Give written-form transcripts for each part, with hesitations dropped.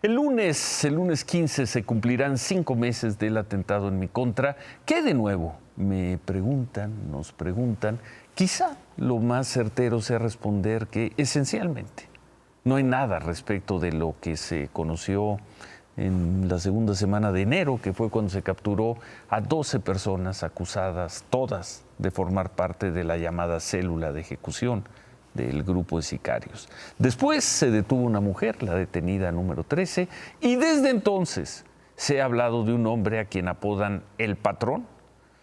El lunes 15 se cumplirán 5 meses del atentado en mi contra. ¿Qué de nuevo? Nos preguntan. Quizá lo más certero sea responder que esencialmente no hay nada respecto de lo que se conoció en la segunda semana de enero, que fue cuando se capturó a 12 personas acusadas, todas de formar parte de la llamada célula de ejecución del grupo de sicarios. Después se detuvo una mujer, la detenida número 13, y desde entonces se ha hablado de un hombre a quien apodan el Patrón.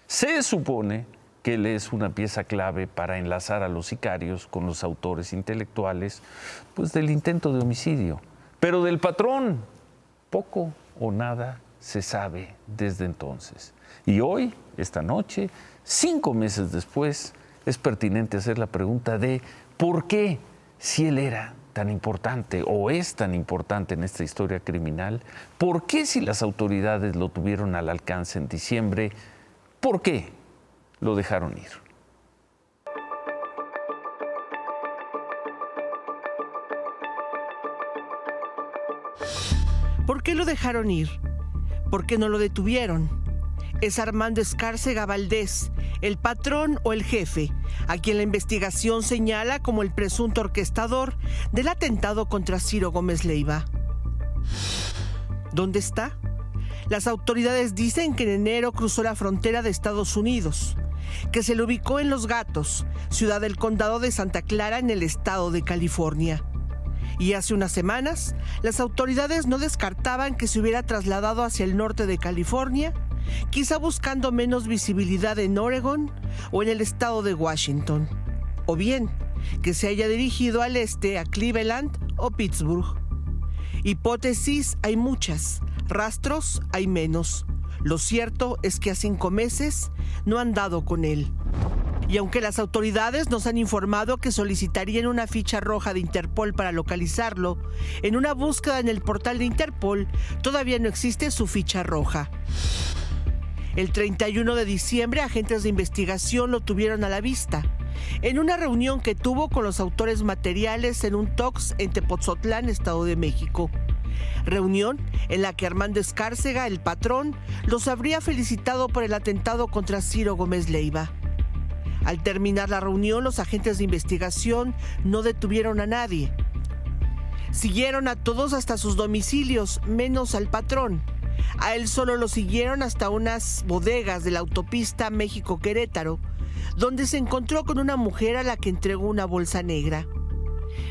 Se supone que él es una pieza clave para enlazar a los sicarios con los autores intelectuales, pues, del intento de homicidio. Pero del Patrón, poco o nada se sabe desde entonces. Y hoy, esta noche, 5 meses después, es pertinente hacer la pregunta de ¿por qué, si él era tan importante o es tan importante en esta historia criminal, por qué, si las autoridades lo tuvieron al alcance en diciembre, por qué lo dejaron ir? ¿Por qué lo dejaron ir? ¿Por qué no lo detuvieron? Es Armando Escárcega Valdés, el patrón o el jefe, a quien la investigación señala como el presunto orquestador del atentado contra Ciro Gómez Leiva. ¿Dónde está? Las autoridades dicen que en enero cruzó la frontera de Estados Unidos, que se le ubicó en Los Gatos, ciudad del condado de Santa Clara, en el estado de California. Y hace unas semanas, las autoridades no descartaban que se hubiera trasladado hacia el norte de California, quizá buscando menos visibilidad en Oregon o en el estado de Washington, o bien que se haya dirigido al este a Cleveland o Pittsburgh. Hipótesis hay muchas, rastros hay menos. Lo cierto es que a 5 meses no han dado con él. Y aunque las autoridades nos han informado que solicitarían una ficha roja de Interpol para localizarlo, en una búsqueda en el portal de Interpol todavía no existe su ficha roja. El 31 de diciembre, agentes de investigación lo tuvieron a la vista, en una reunión que tuvo con los autores materiales en un Tox en Tepotzotlán, Estado de México. Reunión en la que Armando Escárcega, el patrón, los habría felicitado por el atentado contra Ciro Gómez Leiva. Al terminar la reunión, los agentes de investigación no detuvieron a nadie. Siguieron a todos hasta sus domicilios, menos al patrón. A él solo lo siguieron hasta unas bodegas de la autopista México-Querétaro, donde se encontró con una mujer a la que entregó una bolsa negra.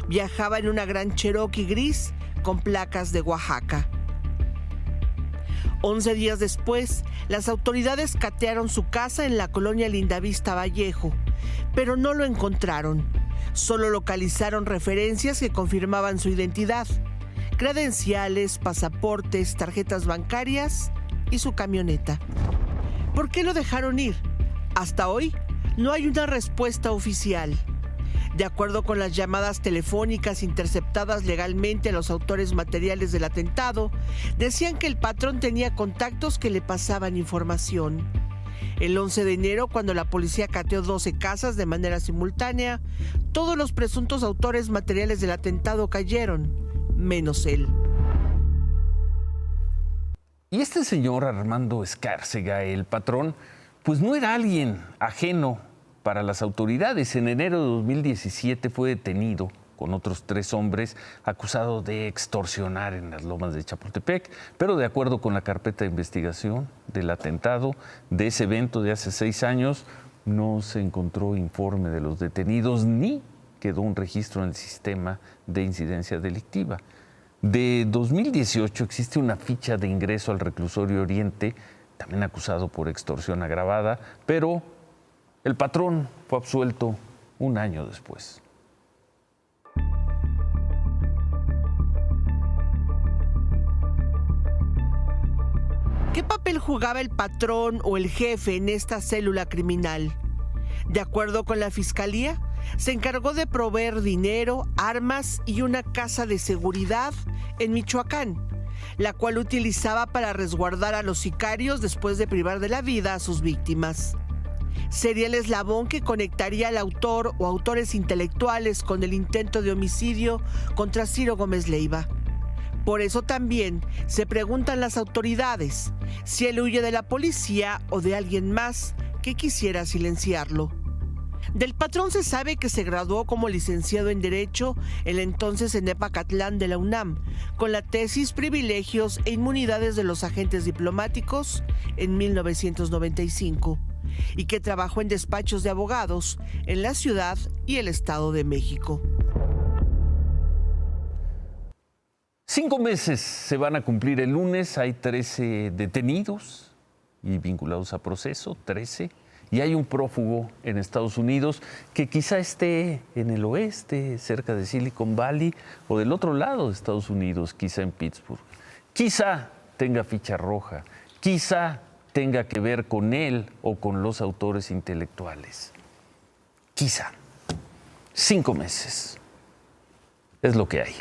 Viajaba en una gran Cherokee gris con placas de Oaxaca. 11 días después, las autoridades catearon su casa en la colonia Lindavista Vallejo, pero no lo encontraron. Solo localizaron referencias que confirmaban su identidad: credenciales, pasaportes, tarjetas bancarias y su camioneta. ¿Por qué lo dejaron ir? Hasta hoy no hay una respuesta oficial. De acuerdo con las llamadas telefónicas interceptadas legalmente a los autores materiales del atentado, decían que el patrón tenía contactos que le pasaban información. El 11 de enero, cuando la policía cateó 12 casas de manera simultánea, todos los presuntos autores materiales del atentado cayeron, menos él. Y este señor Armando Escárcega, el patrón, pues no era alguien ajeno para las autoridades. En enero de 2017 fue detenido con otros 3 hombres acusado de extorsionar en las lomas de Chapultepec, pero de acuerdo con la carpeta de investigación del atentado de ese evento de hace 6 años, no se encontró informe de los detenidos ni quedó un registro en el sistema de incidencia delictiva. De 2018 existe una ficha de ingreso al reclusorio Oriente, también acusado por extorsión agravada, pero el patrón fue absuelto un año después. ¿Qué papel jugaba el patrón o el jefe en esta célula criminal? De acuerdo con la Fiscalía, se encargó de proveer dinero, armas y una casa de seguridad en Michoacán, la cual utilizaba para resguardar a los sicarios después de privar de la vida a sus víctimas. Sería el eslabón que conectaría al autor o autores intelectuales con el intento de homicidio contra Ciro Gómez Leiva. Por eso también se preguntan las autoridades si él huye de la policía o de alguien más que quisiera silenciarlo. Del patrón se sabe que se graduó como licenciado en Derecho el entonces Enepacatlán de la UNAM, con la tesis Privilegios e Inmunidades de los Agentes Diplomáticos en 1995, y que trabajó en despachos de abogados en la Ciudad y el Estado de México. 5 meses se van a cumplir el lunes. Hay 13 detenidos y vinculados a proceso, 13. Y hay un prófugo en Estados Unidos que quizá esté en el oeste, cerca de Silicon Valley, o del otro lado de Estados Unidos, quizá en Pittsburgh. Quizá tenga ficha roja, quizá tenga que ver con él o con los autores intelectuales. Quizá. 5 meses. Es lo que hay.